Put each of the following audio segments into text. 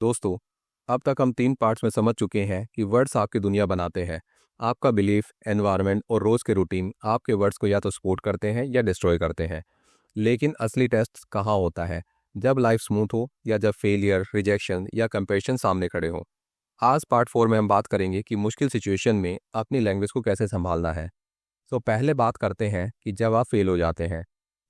दोस्तों, अब तक हम 3 पार्ट्स में समझ चुके हैं कि वर्ड्स आपकी दुनिया बनाते हैं। आपका बिलीफ, एनवायरनमेंट और रोज़ के रूटीन आपके वर्ड्स को या तो सपोर्ट करते हैं या डिस्ट्रॉय करते हैं। लेकिन असली टेस्ट कहाँ होता है? जब लाइफ स्मूथ हो या जब फेलियर, रिजेक्शन या कंपैरिजन सामने खड़े हों। आज पार्ट 4 में हम बात करेंगे कि मुश्किल सिचुएशन में अपनी लैंग्वेज को कैसे संभालना है। तो पहले बात करते हैं कि जब आप फेल हो जाते हैं।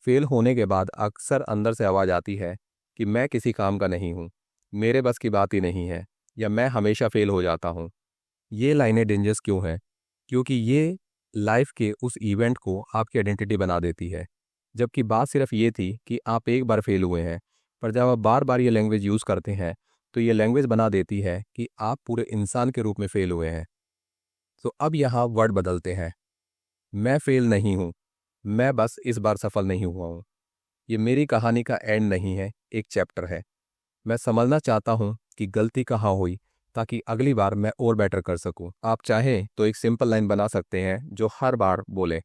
फेल होने के बाद अक्सर अंदर से आवाज़ आती है कि मैं किसी काम का नहीं हूँ, मेरे बस की बात ही नहीं है, या मैं हमेशा फेल हो जाता हूँ। ये लाइनें डेंजरस क्यों हैं? क्योंकि ये लाइफ के उस इवेंट को आपकी आइडेंटिटी बना देती है। जबकि बात सिर्फ ये थी कि आप एक बार फेल हुए हैं, पर जब आप बार बार ये लैंग्वेज यूज़ करते हैं, तो ये लैंग्वेज बना देती है कि आप पूरे इंसान के रूप में फेल हुए हैं। तो अब यहाँ वर्ड बदलते हैं। मैं फेल नहीं हूँ, मैं बस इस बार सफल नहीं हुआ हूँ। ये मेरी कहानी का एंड नहीं है, एक चैप्टर है। मैं समझना चाहता हूँ कि गलती कहाँ हुई, ताकि अगली बार मैं और बेटर कर सकूँ। आप चाहें तो एक सिंपल लाइन बना सकते हैं जो हर बार बोले,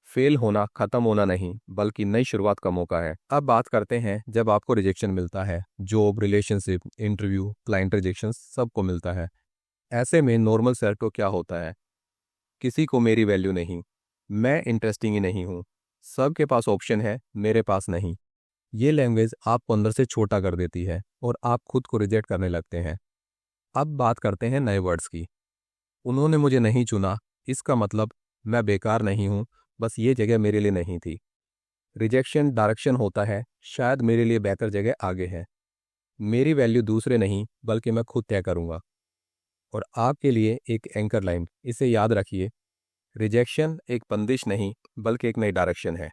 फेल होना खत्म होना नहीं, बल्कि नई शुरुआत का मौका है। अब बात करते हैं जब आपको रिजेक्शन मिलता है। Job, relationship, interview, client rejection सबको मिलता है। ऐसे में नॉर्मल सेल्फ को क्या होता है? किसी को मेरी वैल्यू नहीं, मैं इंटरेस्टिंग ही नहीं हूँ, सबके पास ऑप्शन है, मेरे पास नहीं। ये लैंग्वेज आपको अंदर से छोटा कर देती है और आप खुद को रिजेक्ट करने लगते हैं। अब बात करते हैं नए वर्ड्स की। उन्होंने मुझे नहीं चुना, इसका मतलब मैं बेकार नहीं हूँ, बस ये जगह मेरे लिए नहीं थी। रिजेक्शन डायरेक्शन होता है, शायद मेरे लिए बेहतर जगह आगे है। मेरी वैल्यू दूसरे नहीं, बल्कि मैं खुद तय करूँगा। और आपके लिए एक एंकर लाइन, इसे याद रखिए, रिजेक्शन एक बंदिश नहीं, बल्कि एक नई डायरेक्शन है।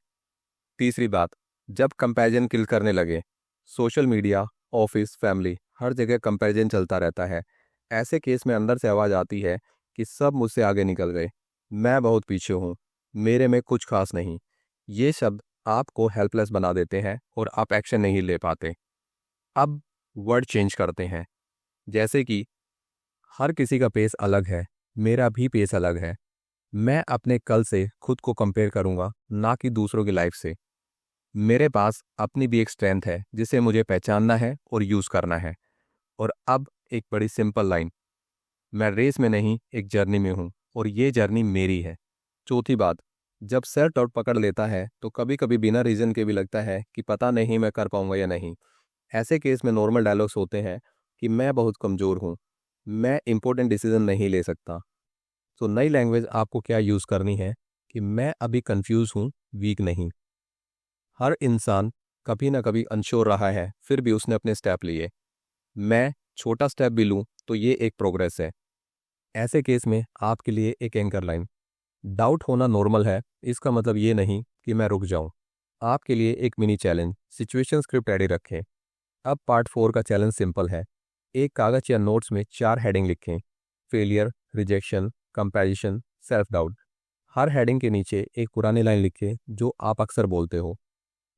तीसरी बात, जब कंपैरिजन किल करने लगे। सोशल मीडिया, ऑफिस, फैमिली, हर जगह कंपैरिजन चलता रहता है। ऐसे केस में अंदर से आवाज़ आती है कि सब मुझसे आगे निकल गए, मैं बहुत पीछे हूँ, मेरे में कुछ खास नहीं। ये शब्द आपको हेल्पलेस बना देते हैं और आप एक्शन नहीं ले पाते। अब वर्ड चेंज करते हैं, जैसे कि हर किसी का पेस अलग है, मेरा भी पेस अलग है। मैं अपने कल से खुद को कंपेयर करूंगा, ना कि दूसरों की लाइफ से। मेरे पास अपनी भी एक स्ट्रेंथ है जिसे मुझे पहचानना है और यूज़ करना है। और अब एक बड़ी सिंपल लाइन, मैं रेस में नहीं, एक जर्नी में हूँ, और ये जर्नी मेरी है। चौथी बात, जब सेल्फ डाउट पकड़ लेता है तो कभी कभी बिना रीज़न के भी लगता है कि पता नहीं मैं कर पाऊंगा या नहीं। ऐसे केस में नॉर्मल डायलॉग्स होते हैं कि मैं बहुत कमज़ोर हूँ, मैं इंपॉर्टेंट डिसीजन नहीं ले सकता। तो नई लैंग्वेज आपको क्या यूज़ करनी है कि मैं अभी कंफ्यूज हूँ, वीक नहीं। हर इंसान कभी ना कभी अनश्योर रहा है, फिर भी उसने अपने स्टेप लिए। मैं छोटा स्टेप भी लूँ तो ये एक प्रोग्रेस है। ऐसे केस में आपके लिए एक एंकर लाइन, डाउट होना नॉर्मल है, इसका मतलब ये नहीं कि मैं रुक जाऊं। आपके लिए एक mini challenge, situation script ready रखें। अब पार्ट 4 का चैलेंज सिंपल है। एक कागज़ या नोट्स में 4 हेडिंग लिखें, failure, rejection, comparison, self doubt. हर हेडिंग के नीचे एक पुरानी लाइन लिखें जो आप अक्सर बोलते हो।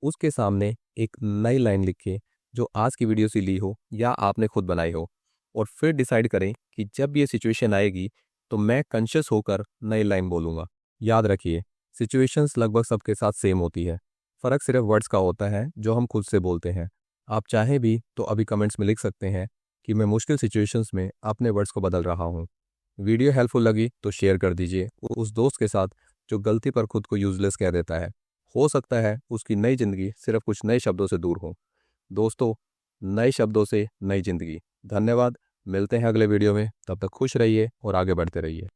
उसके सामने एक नई लाइन लिखिए जो आज की वीडियो से ली हो या आपने खुद बनाई हो। और फिर डिसाइड करें कि जब ये सिचुएशन आएगी तो मैं कॉन्शियस होकर नई लाइन बोलूँगा। याद रखिए, सिचुएशंस लगभग सबके साथ सेम होती है, फ़र्क सिर्फ वर्ड्स का होता है जो हम खुद से बोलते हैं। आप चाहें भी तो अभी कमेंट्स में लिख सकते हैं कि मैं मुश्किल सिचुएशंस में अपने वर्ड्स को बदल रहा हूँ। वीडियो हेल्पफुल लगी तो शेयर कर दीजिए उस दोस्त के साथ जो गलती पर खुद को यूजलेस कह देता है। हो सकता है उसकी नई जिंदगी सिर्फ कुछ नए शब्दों से दूर हो। दोस्तों, नए शब्दों से नई जिंदगी। धन्यवाद। मिलते हैं अगले वीडियो में, तब तक खुश रहिए और आगे बढ़ते रहिए।